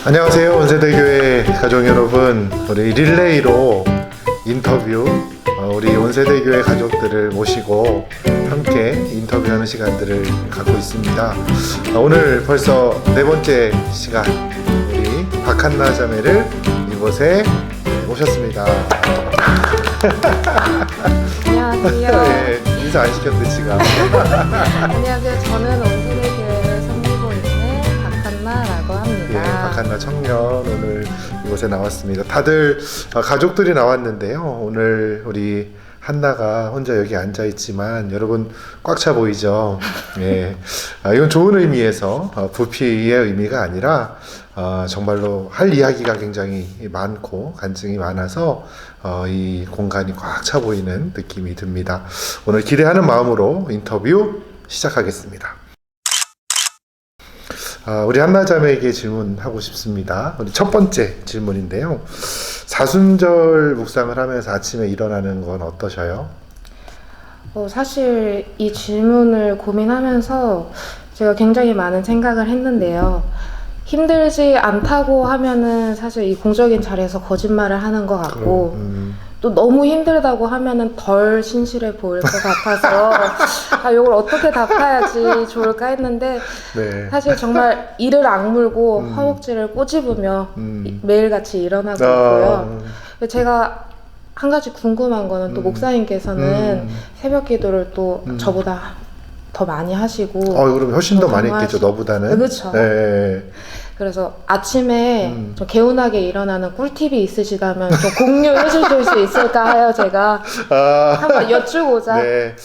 안녕하세요, 온세대교회 가족 여러분. 우리 릴레이로 인터뷰, 우리 온세대교회 가족들을 모시고 함께 인터뷰하는 시간들을 갖고 있습니다. 오늘 벌써 네 번째 시간, 우리 박한나 자매를 이곳에 모셨습니다. 안녕하세요. 네, 인사 안 시켰는데 지금. 안녕하세요. 저는 온세대교회를 섬기고 있는 박한나라고 합니다. 예, 박한나 청년 오늘 이곳에 나왔습니다. 다들 가족들이 나왔는데요. 오늘 우리 한나가 혼자 여기 앉아 있지만 여러분 꽉 차 보이죠? 예, 이건 좋은 의미에서 부피의 의미가 아니라 정말로 할 이야기가 굉장히 많고 간증이 많아서 이 공간이 꽉 차 보이는 느낌이 듭니다. 오늘 기대하는 마음으로 인터뷰 시작하겠습니다. 우리 한나 자매에게 질문하고 싶습니다. 우리 첫 번째 질문인데요. 사순절 묵상을 하면서 아침에 일어나는 건 어떠셔요? 사실 이 질문을 고민하면서 제가 굉장히 많은 생각을 했는데요. 힘들지 않다고 하면은 사실 이 공적인 자리에서 거짓말을 하는 것 같고 또 너무 힘들다고 하면은 덜 신실해 보일 것 같아서 이걸 어떻게 답해야지 좋을까 했는데 네. 사실 정말 이를 악물고 허벅지를 꼬집으며 매일같이 일어나고 있고요. 제가 한 가지 궁금한 거는 또 목사님께서는 새벽 기도를 또 저보다 더 많이 하시고 그럼 훨씬 더 많이 했겠죠, 너보다는. 그렇죠. 네. 그래서 아침에 좀 개운하게 일어나는 꿀팁이 있으시다면 좀 공유해 주실 수 있을까 하여 제가 한번 여쭈고자. 네.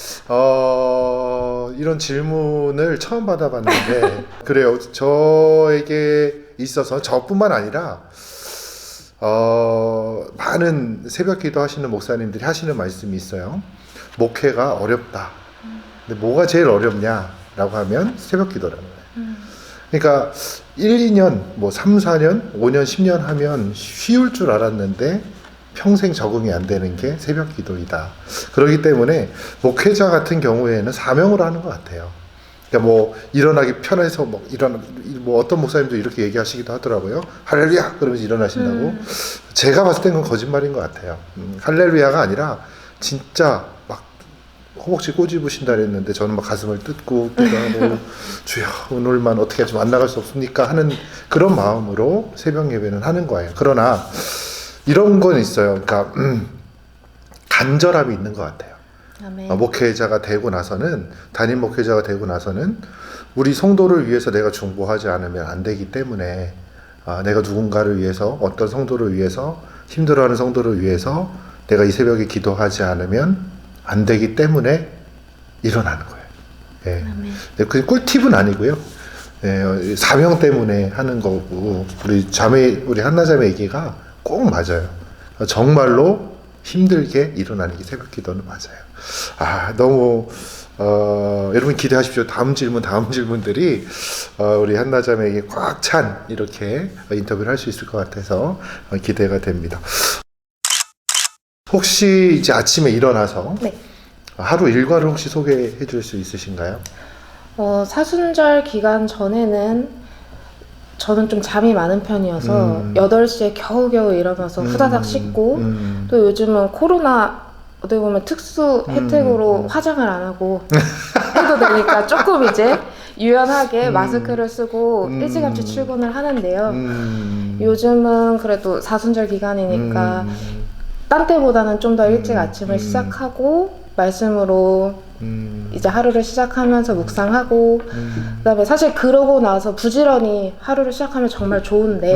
이런 질문을 처음 받아봤는데 그래요. 저에게 있어서 저뿐만 아니라 많은 새벽 기도 하시는 목사님들이 하시는 말씀이 있어요. 목회가 어렵다. 근데 뭐가 제일 어렵냐라고 하면 새벽 기도라는 거예요. 그러니까 1, 2년, 뭐 3, 4년, 5년, 10년 하면 쉬울 줄 알았는데 평생 적응이 안 되는 게 새벽 기도이다. 그렇기 때문에 목회자 같은 경우에는 사명으로 하는 것 같아요. 그러니까 뭐 일어나기 편해서 뭐 어떤 목사님도 이렇게 얘기하시기도 하더라고요. 할렐루야! 그러면서 일어나신다고. 제가 봤을 땐 그건 거짓말인 것 같아요. 할렐루야가 아니라 진짜 막 허벅지 꼬집으신다 그랬는데 저는 막 가슴을 뜯고 기도하고 주여 오늘만 어떻게 좀 안 나갈 수 없습니까 하는 그런 마음으로 새벽 예배는 하는 거예요. 그러나 이런 건 있어요. 그러니까 간절함이 있는 것 같아요. 아멘. 목회자가 되고 나서는, 담임 목회자가 되고 나서는 우리 성도를 위해서 내가 중보하지 않으면 안 되기 때문에 내가 누군가를 위해서, 어떤 성도를 위해서, 힘들어하는 성도를 위해서 내가 이 새벽에 기도하지 않으면 안 되기 때문에 일어나는 거예요. 예. 네, 그 꿀팁은 아니고요. 예, 사명 때문에 하는 거고, 우리 한나 자매 얘기가 꼭 맞아요. 정말로 힘들게 일어나는 게 새벽 기도는 맞아요. 너무 여러분 기대하십시오. 다음 질문들이 우리 한나 자매에게 꽉 찬 이렇게 인터뷰를 할 수 있을 것 같아서 기대가 됩니다. 혹시 이제 아침에 일어나서 네. 하루 일과를 혹시 소개해 줄 수 있으신가요? 사순절 기간 전에는 저는 좀 잠이 많은 편이어서 8시에 겨우겨우 일어나서 후다닥 씻고 또 요즘은 코로나 어떻게 보면 특수 혜택으로 화장을 안 하고 해도 되니까 조금 이제 유연하게 마스크를 쓰고 일찌감치 출근을 하는데요. 요즘은 그래도 사순절 기간이니까 딴 때보다는 좀 더 일찍 아침을 시작하고 말씀으로 이제 하루를 시작하면서 묵상하고 그다음에 사실 그러고 나서 부지런히 하루를 시작하면 정말 좋은데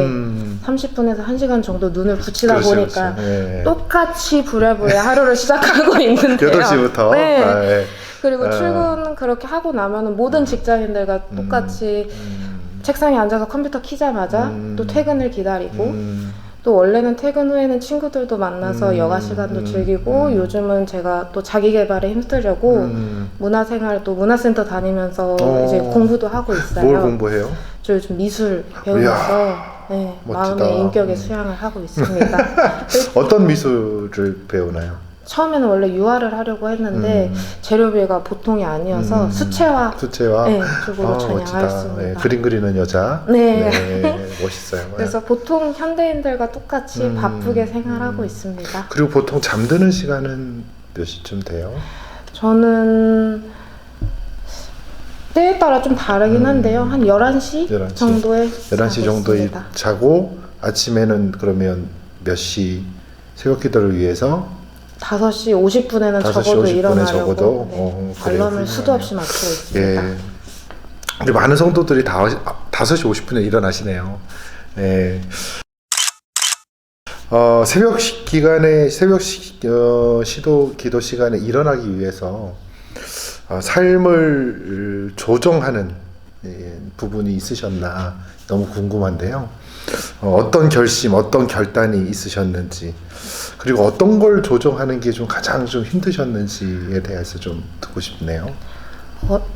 30분에서 1시간 정도 눈을 붙이다 그렇죠, 보니까 그렇죠. 네. 똑같이 부랴부랴 하루를 시작하고 있는데요. 8시부터? 네. 네. 그리고 출근 그렇게 하고 나면은 모든 직장인들과 똑같이 책상에 앉아서 컴퓨터 키자마자 또 퇴근을 기다리고 또 원래는 퇴근 후에는 친구들도 만나서 여가 시간도 즐기고 요즘은 제가 또 자기 개발에 힘쓰려고 문화생활 또 문화센터 다니면서 이제 공부도 하고 있어요. 뭘 공부해요? 저 요즘 미술 배우면서 멋지다. 마음의 인격의 수양을 하고 있습니다. 어떤 미술을 배우나요? 처음에는 원래 유화를 하려고 했는데 재료비가 보통이 아니어서 수채화 네, 쪽으로 전향하였습니다. 네, 그림 그리는 여자. 네. 네, 멋있어요. 그래서 보통 현대인들과 똑같이 바쁘게 생활하고 있습니다. 그리고 보통 잠드는 시간은 몇 시쯤 돼요? 저는 때에 따라 좀 다르긴 한데요. 한 11시, 11시 정도에 11시 정도에 자고 아침에는 그러면 몇 시 새벽 기도를 위해서 5시 50분에는 5시 적어도 50분에 일어나려고 적어도? 네, 그래요. 알람을 수도 없이 맞추고 있습니다. 예. 우리 많은 성도들이 5시 50분에 일어나시네요. 네. 새벽 기간에 시도 기도 시간에 일어나기 위해서 삶을 조정하는 부분이 있으셨나 너무 궁금한데요. 어떤 결심, 어떤 결단이 있으셨는지, 그리고 어떤 걸 조정하는 게 좀 가장 좀 힘드셨는지에 대해서 좀 듣고 싶네요.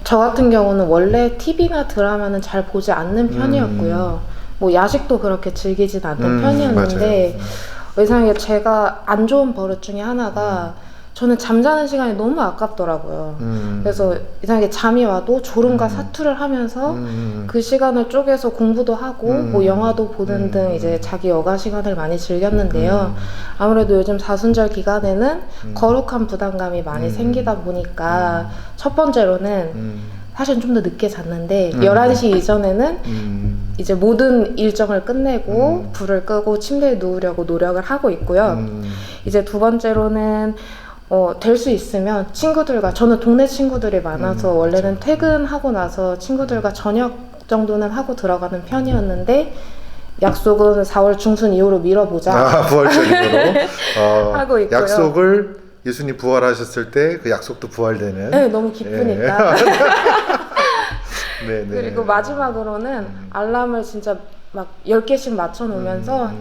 저 같은 경우는 원래 TV나 드라마는 잘 보지 않는 편이었고요. 뭐 야식도 그렇게 즐기진 않는 편이었는데 이상하게 제가 안 좋은 버릇 중에 하나가 저는 잠자는 시간이 너무 아깝더라고요. 그래서 이상하게 잠이 와도 졸음과 사투를 하면서 그 시간을 쪼개서 공부도 하고 뭐 영화도 보는 등 이제 자기 여가 시간을 많이 즐겼는데요. 아무래도 요즘 사순절 기간에는 거룩한 부담감이 많이 생기다 보니까 첫 번째로는 사실 좀 더 늦게 잤는데 11시 이전에는 이제 모든 일정을 끝내고 불을 끄고 침대에 누우려고 노력을 하고 있고요. 이제 두 번째로는 될 수 있으면 친구들과, 저는 동네 친구들이 많아서 원래는 퇴근하고 나서 친구들과 저녁 정도는 하고 들어가는 편이었는데 약속은 4월 중순 이후로 미뤄보자. 부활절이로 하고 있고요. 약속을 예수님 부활하셨을 때 그 약속도 부활되는. 네, 너무 기쁘니까. 네, 네. 그리고 마지막으로는 알람을 진짜 막 10개씩 맞춰놓으면서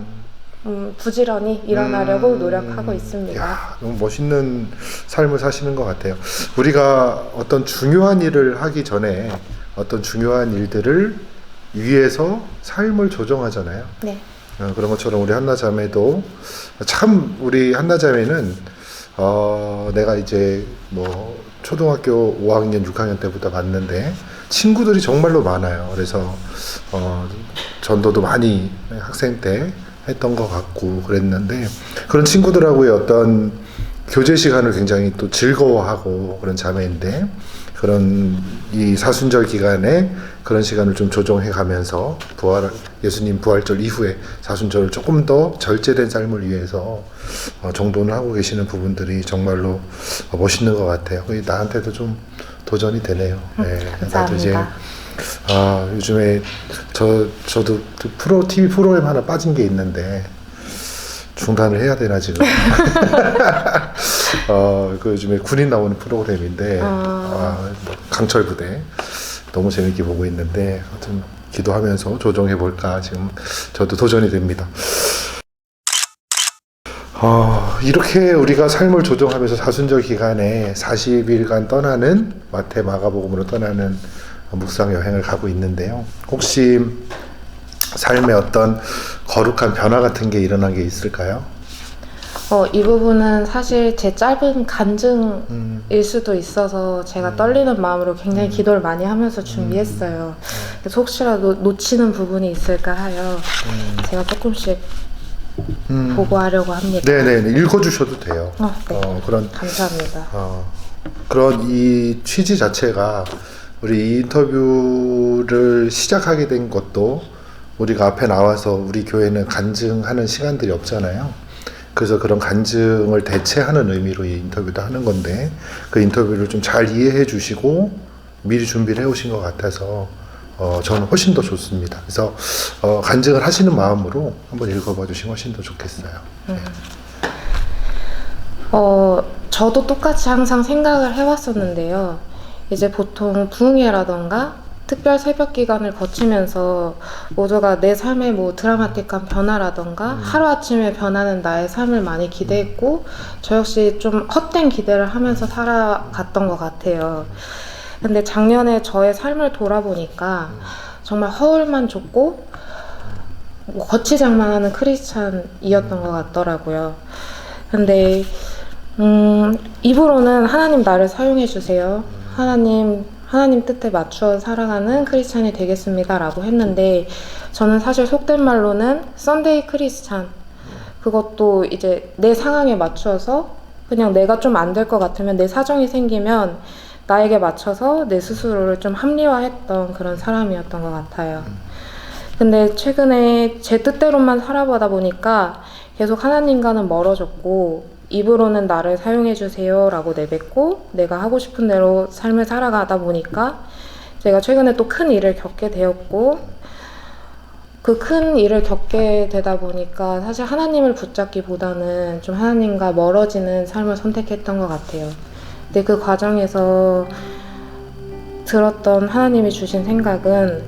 부지런히 일어나려고 노력하고 있습니다. 야, 너무 멋있는 삶을 사시는 것 같아요. 우리가 어떤 중요한 일을 하기 전에 어떤 중요한 일들을 위해서 삶을 조정하잖아요. 네. 그런 것처럼 우리 한나 자매도 참, 우리 한나 자매는 내가 이제 뭐 초등학교 5학년, 6학년 때부터 봤는데 친구들이 정말로 많아요. 그래서 전도도 많이 학생 때 했던 것 같고 그랬는데, 그런 친구들하고의 어떤 교제 시간을 굉장히 또 즐거워하고 그런 자매인데, 그런 이 사순절 기간에 그런 시간을 좀 조정해 가면서 예수님 부활절 이후에 사순절을 조금 더 절제된 삶을 위해서 정돈을 하고 계시는 부분들이 정말로 멋있는 것 같아요. 나한테도 좀 도전이 되네요. 네, 나도 이제 요즘에 저도 TV 프로그램 하나 빠진 게 있는데 중단을 해야 되나 지금. 그 요즘에 군인 나오는 프로그램인데 강철 부대 너무 재밌게 보고 있는데, 하여튼 기도하면서 조정해 볼까 지금 저도 도전이 됩니다. 이렇게 우리가 삶을 조정하면서 사순절 기간에 40일간 떠나는 마태 마가복음으로 떠나는 묵상 여행을 가고 있는데요. 혹시 삶에 어떤 거룩한 변화 같은 게 일어난 게 있을까요? 이 부분은 사실 제 짧은 간증일 수도 있어서 제가 떨리는 마음으로 굉장히 기도를 많이 하면서 준비했어요. 그래서 혹시라도 놓치는 부분이 있을까 하여 제가 조금씩 보고하려고 합니다. 네네, 읽어주셔도 돼요. 네. 그런 감사합니다. 그런 이 취지 자체가, 우리 이 인터뷰를 시작하게 된 것도 우리가 앞에 나와서 우리 교회는 간증하는 시간들이 없잖아요. 그래서 그런 간증을 대체하는 의미로 이 인터뷰도 하는 건데, 그 인터뷰를 좀 잘 이해해 주시고 미리 준비를 해 오신 것 같아서 저는 훨씬 더 좋습니다. 그래서 간증을 하시는 마음으로 한번 읽어봐 주시면 훨씬 더 좋겠어요. 네. 저도 똑같이 항상 생각을 해왔었는데요. 이제 보통 부흥회라던가 특별 새벽 기간을 거치면서 모두가 내 삶의 뭐 드라마틱한 변화라던가 하루아침에 변하는 나의 삶을 많이 기대했고, 저 역시 좀 헛된 기대를 하면서 살아갔던 것 같아요. 근데 작년에 저의 삶을 돌아보니까 정말 허울만 줬고 뭐 거치장만 하는 크리스찬이었던 것 같더라고요. 근데 입으로는 하나님 나를 사용해 주세요. 하나님 뜻에 맞추어 살아가는 크리스찬이 되겠습니다 라고 했는데, 저는 사실 속된 말로는 썬데이 크리스찬, 그것도 이제 내 상황에 맞추어서 그냥 내가 좀 안 될 것 같으면, 내 사정이 생기면 나에게 맞춰서 내 스스로를 좀 합리화했던 그런 사람이었던 것 같아요. 근데 최근에 제 뜻대로만 살아보다 보니까 계속 하나님과는 멀어졌고, 입으로는 나를 사용해 주세요 라고 내뱉고 내가 하고 싶은 대로 삶을 살아가다 보니까 제가 최근에 또 큰 일을 겪게 되었고, 그 큰 일을 겪게 되다 보니까 사실 하나님을 붙잡기보다는 좀 하나님과 멀어지는 삶을 선택했던 것 같아요. 근데 그 과정에서 들었던 하나님이 주신 생각은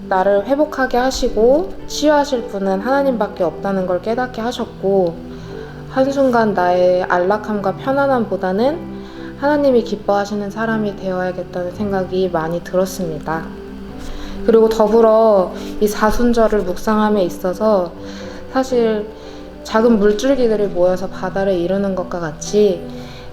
나를 회복하게 하시고 치유하실 분은 하나님밖에 없다는 걸 깨닫게 하셨고, 한순간 나의 안락함과 편안함보다는 하나님이 기뻐하시는 사람이 되어야겠다는 생각이 많이 들었습니다. 그리고 더불어 이 사순절을 묵상함에 있어서 사실 작은 물줄기들이 모여서 바다를 이루는 것과 같이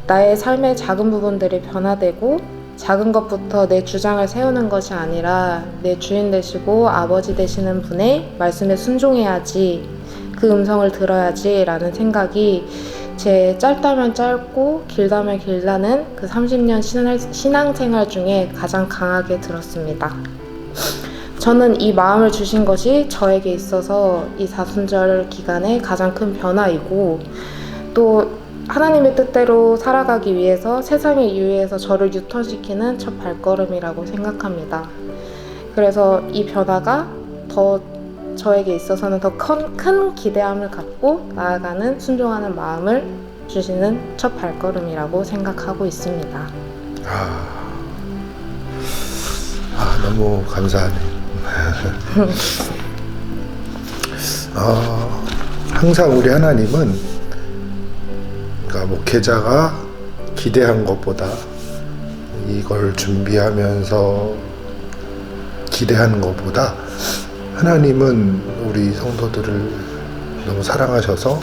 나의 삶의 작은 부분들이 변화되고, 작은 것부터 내 주장을 세우는 것이 아니라 내 주인 되시고 아버지 되시는 분의 말씀에 순종해야지, 그 음성을 들어야지 라는 생각이 제 짧다면 짧고 길다면 길다는 그 30년 신앙생활 중에 가장 강하게 들었습니다. 저는 이 마음을 주신 것이 저에게 있어서 이 사순절 기간의 가장 큰 변화이고, 또 하나님의 뜻대로 살아가기 위해서 세상의 유해에서 저를 유턴시키는 첫 발걸음이라고 생각합니다. 그래서 이 변화가 더 저에게 있어서는 더 큰 기대함을 갖고 나아가는 순종하는 마음을 주시는 첫 발걸음이라고 생각하고 있습니다. 너무 감사하네요. 항상 우리 하나님은, 그러니까 목회자가 기대한 것보다 이걸 준비하면서 기대하는 것보다 하나님은 우리 성도들을 너무 사랑하셔서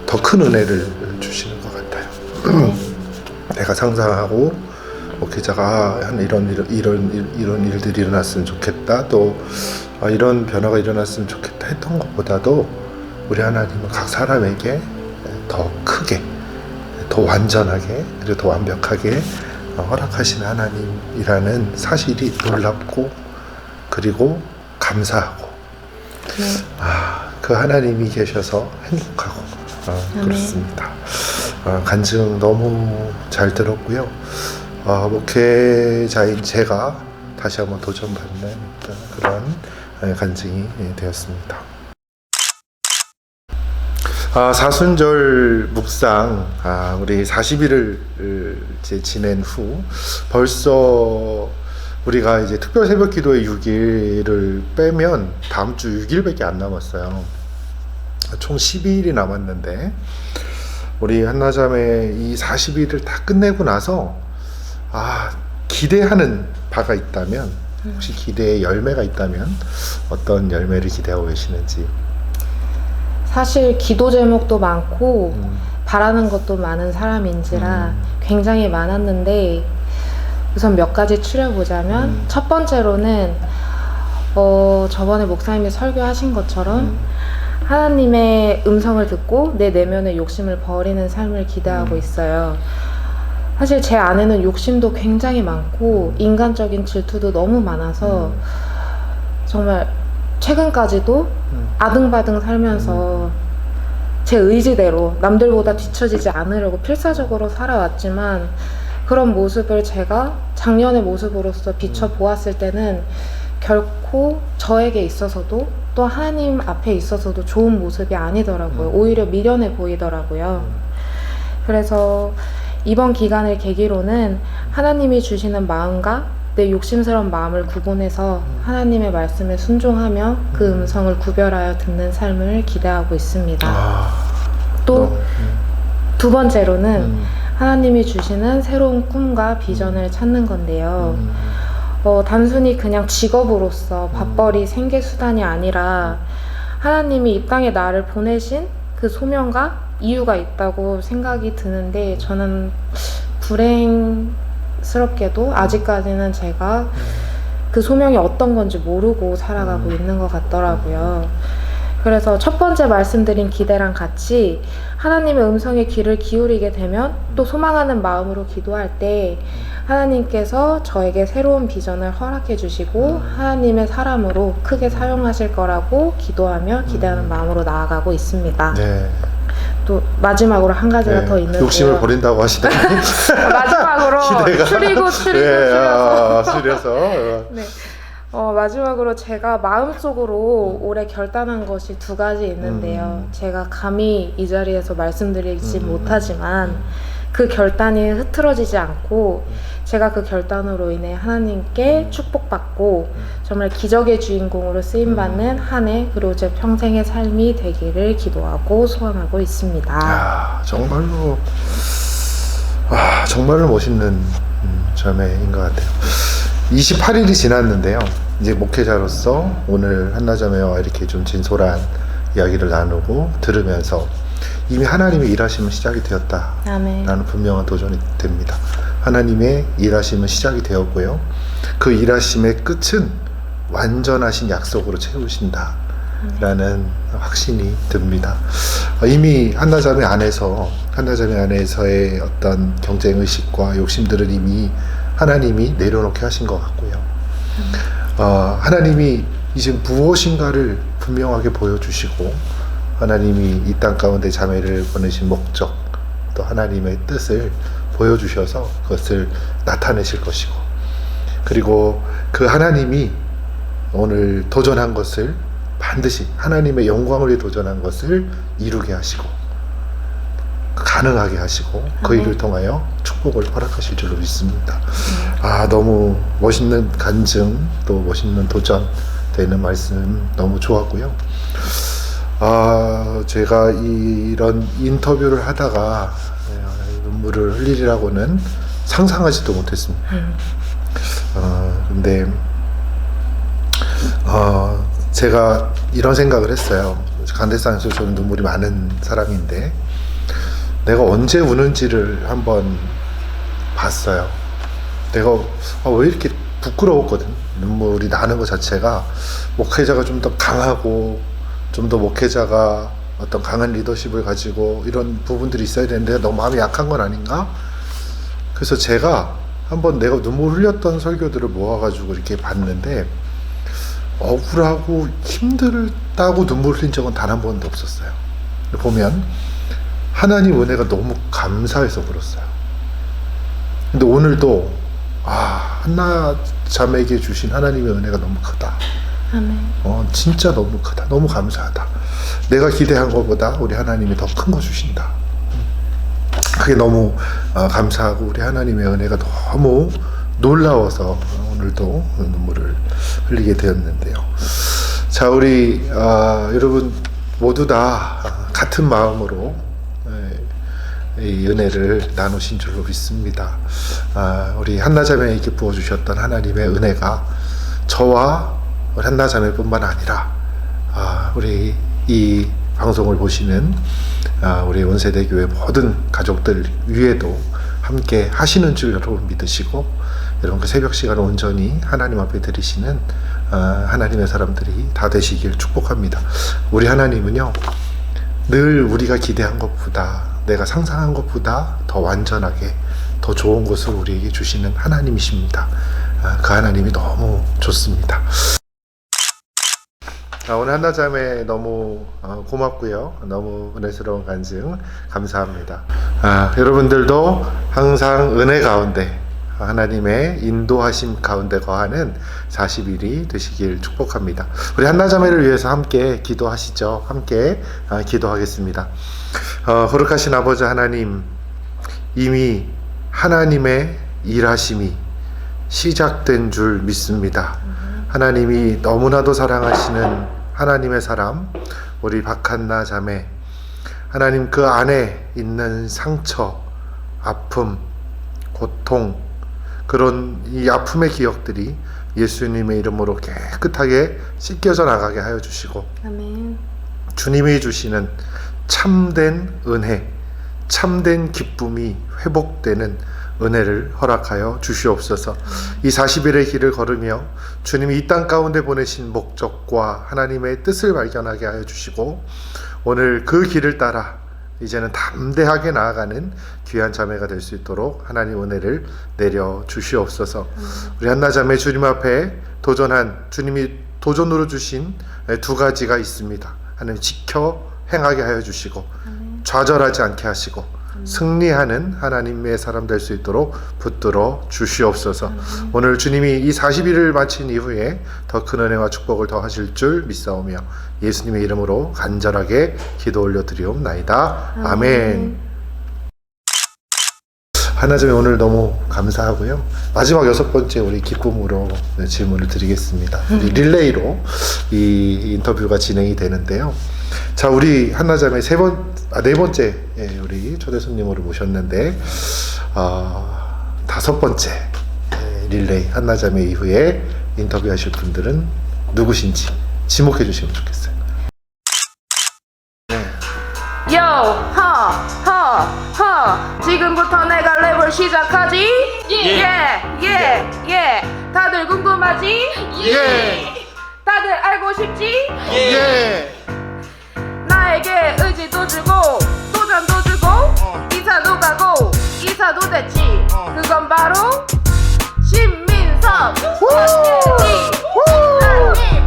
더 큰 은혜를 주시는 것 같아요. 내가 상상하고 목회자가 이런 일들이 일어났으면 좋겠다, 또 이런 변화가 일어났으면 좋겠다 했던 것보다도 우리 하나님은 각 사람에게 더 크게, 더 완전하게, 그리고 더 완벽하게 허락하신 하나님이라는 사실이 놀랍고, 그리고 감사하고, 그 하나님이 계셔서 행복하고, 그렇습니다. 간증 너무 잘 들었고요. 목회자인 제가 다시 한번 도전받는 그런 간증이 되었습니다. 사순절 묵상, 우리 40일을 이제 지낸 후 벌써 우리가 이제 특별 새벽 기도의 6일을 빼면 다음 주 6일밖에 안 남았어요. 총 12일이 남았는데, 우리 한나자매 이 40일을 다 끝내고 나서 기대하는 바가 있다면, 혹시 기대의 열매가 있다면 어떤 열매를 기대하고 계시는지. 사실 기도 제목도 많고 바라는 것도 많은 사람인지라 굉장히 많았는데, 우선 몇 가지 추려보자면 첫 번째로는 저번에 목사님이 설교하신 것처럼 하나님의 음성을 듣고 내 내면의 욕심을 버리는 삶을 기대하고 있어요. 사실 제 안에는 욕심도 굉장히 많고 인간적인 질투도 너무 많아서 정말 최근까지도 아등바등 살면서 제 의지대로 남들보다 뒤처지지 않으려고 필사적으로 살아왔지만, 그런 모습을 제가 작년의 모습으로서 비춰보았을 때는 결코 저에게 있어서도 또 하나님 앞에 있어서도 좋은 모습이 아니더라고요. 오히려 미련해 보이더라고요. 그래서 이번 기간을 계기로는 하나님이 주시는 마음과 내 욕심스러운 마음을 구분해서 하나님의 말씀에 순종하며 그 음성을 구별하여 듣는 삶을 기대하고 있습니다. 또 두 번째로는 하나님이 주시는 새로운 꿈과 비전을 찾는 건데요. 단순히 그냥 직업으로서 밥벌이 생계수단이 아니라 하나님이 이 땅에 나를 보내신 그 소명과 이유가 있다고 생각이 드는데, 저는 불행스럽게도 아직까지는 제가 그 소명이 어떤 건지 모르고 살아가고 있는 것 같더라고요. 그래서 첫 번째 말씀드린 기대랑 같이 하나님의 음성에 귀를 기울이게 되면, 또 소망하는 마음으로 기도할 때 하나님께서 저에게 새로운 비전을 허락해 주시고 하나님의 사람으로 크게 사용하실 거라고 기도하며 기대하는 마음으로 나아가고 있습니다. 네. 또 마지막으로 한 가지가 더 있는데요. 욕심을 버린다고 하시더니 마지막으로 기대가 추리고 줄여서 네. 마지막으로 제가 마음속으로 올해 결단한 것이 두 가지 있는데요. 제가 감히 이 자리에서 말씀드리지 못하지만 그 결단이 흐트러지지 않고 제가 그 결단으로 인해 하나님께 축복받고 정말 기적의 주인공으로 쓰임받는 한 해, 그리고 제 평생의 삶이 되기를 기도하고 소원하고 있습니다. 정말로 정말로 멋있는 자매인 것 같아요. 28일이 지났는데요. 이제 목회자로서 오늘 한나자매와 이렇게 좀 진솔한 이야기를 나누고 들으면서 이미 하나님의 일하심은 시작이 되었다라는 아멘. 분명한 도전이 됩니다. 하나님의 일하심은 시작이 되었고요. 그 일하심의 끝은 완전하신 약속으로 채우신다라는 확신이 듭니다. 이미 한나자매 안에서의 어떤 경쟁의식과 욕심들은 이미 하나님이 내려놓게 하신 것 같고요. 하나님이 이제 무엇인가를 분명하게 보여주시고, 하나님이 이 땅 가운데 자매를 보내신 목적, 또 하나님의 뜻을 보여주셔서 그것을 나타내실 것이고, 그리고 그 하나님이 오늘 도전한 것을 반드시 하나님의 영광을 위해 도전한 것을 이루게 하시고 가능하게 하시고 그 일을 통하여 축복을 허락하실 줄로 믿습니다. 너무 멋있는 간증, 또 멋있는 도전 되는 말씀 너무 좋았고요. 제가 이런 인터뷰를 하다가 눈물을 흘리리라고는 상상하지도 못했습니다. 근데 제가 이런 생각을 했어요. 간대상에서 저는 눈물이 많은 사람인데 내가 언제 우는지를 한번 봤어요. 내가 왜 이렇게 부끄러웠거든. 눈물이 나는 것 자체가 목회자가 좀 더 강하고 좀 더 목회자가 어떤 강한 리더십을 가지고 이런 부분들이 있어야 되는데 너무 마음이 약한 건 아닌가? 그래서 제가 한번 내가 눈물 흘렸던 설교들을 모아가지고 이렇게 봤는데 억울하고 힘들다고 눈물 흘린 적은 단 한 번도 없었어요. 보면 하나님 은혜가 너무 감사해서 그랬어요. 근데 오늘도 한나 자매에게 주신 하나님의 은혜가 너무 크다. 아멘. 진짜 너무 크다. 너무 감사하다. 내가 기대한 것보다 우리 하나님이 더 큰 거 주신다. 그게 너무 감사하고 우리 하나님의 은혜가 너무 놀라워서 오늘도 눈물을 흘리게 되었는데요. 자, 우리 여러분 모두 다 같은 마음으로 이 은혜를 나누신 줄로 믿습니다. 우리 한나자매에게 부어주셨던 하나님의 은혜가 저와 우리 한나자매뿐만 아니라 우리 이 방송을 보시는 우리 온세대교회 모든 가족들 위에도 함께 하시는 줄 여러분 믿으시고, 여러분 그 새벽 시간을 온전히 하나님 앞에 드리시는 하나님의 사람들이 다 되시길 축복합니다. 우리 하나님은요, 늘 우리가 기대한 것보다, 내가 상상한 것보다 더 완전하게 더 좋은 것을 우리에게 주시는 하나님이십니다. 그 하나님이 너무 좋습니다. 오늘 한나자매 너무 고맙고요. 너무 은혜스러운 간증 감사합니다. 여러분들도 항상 은혜 가운데 하나님의 인도하심 가운데 거하는 40일이 되시길 축복합니다. 우리 한나자매를 위해서 함께 기도하시죠. 함께 기도하겠습니다. 거룩하신 아버지 하나님, 이미 하나님의 일하심이 시작된 줄 믿습니다. 하나님이 너무나도 사랑하시는 하나님의 사람 우리 박한나 자매, 하나님 그 안에 있는 상처, 아픔, 고통, 그런 이 아픔의 기억들이 예수님의 이름으로 깨끗하게 씻겨져 나가게 하여 주시고, 아멘. 주님이 주시는 참된 은혜, 참된 기쁨이 회복되는 은혜를 허락하여 주시옵소서. 이 40일의 길을 걸으며 주님이 이 땅 가운데 보내신 목적과 하나님의 뜻을 발견하게 하여 주시고, 오늘 그 길을 따라 이제는 담대하게 나아가는 귀한 자매가 될 수 있도록 하나님 은혜를 내려 주시옵소서. 우리 한나자매 주님 앞에 도전한, 주님이 도전으로 주신 두 가지가 있습니다. 하나님 지켜 행하게 하여 주시고, 좌절하지 않게 하시고, 승리하는 하나님의 사람 될 수 있도록 붙들어 주시옵소서. 오늘 주님이 이 40일을 마친 이후에 더 큰 은혜와 축복을 더하실 줄 믿사오며 예수님의 이름으로 간절하게 기도 올려드리옵나이다. 아멘. 하나님의 오늘 너무 감사하고요. 마지막 6번째 우리 기쁨으로 질문을 드리겠습니다. 우리 릴레이로 이 인터뷰가 진행이 되는데요. 자, 우리 한나자매 네 번째 우리 초대 손님으로 모셨는데, 5번째 릴레이 한나자매 이후에 인터뷰하실 분들은 누구신지 지목해 주시면 좋겠어요. 요, 지금부터 내가 랩을 시작하지? 예. 다들 궁금하지? 예. 다들 알고 싶지? 예. 나에게 의지도 주고 도전도 주고 이사도 가고 이사도 됐지. 그건 바로 신민섭 선생님.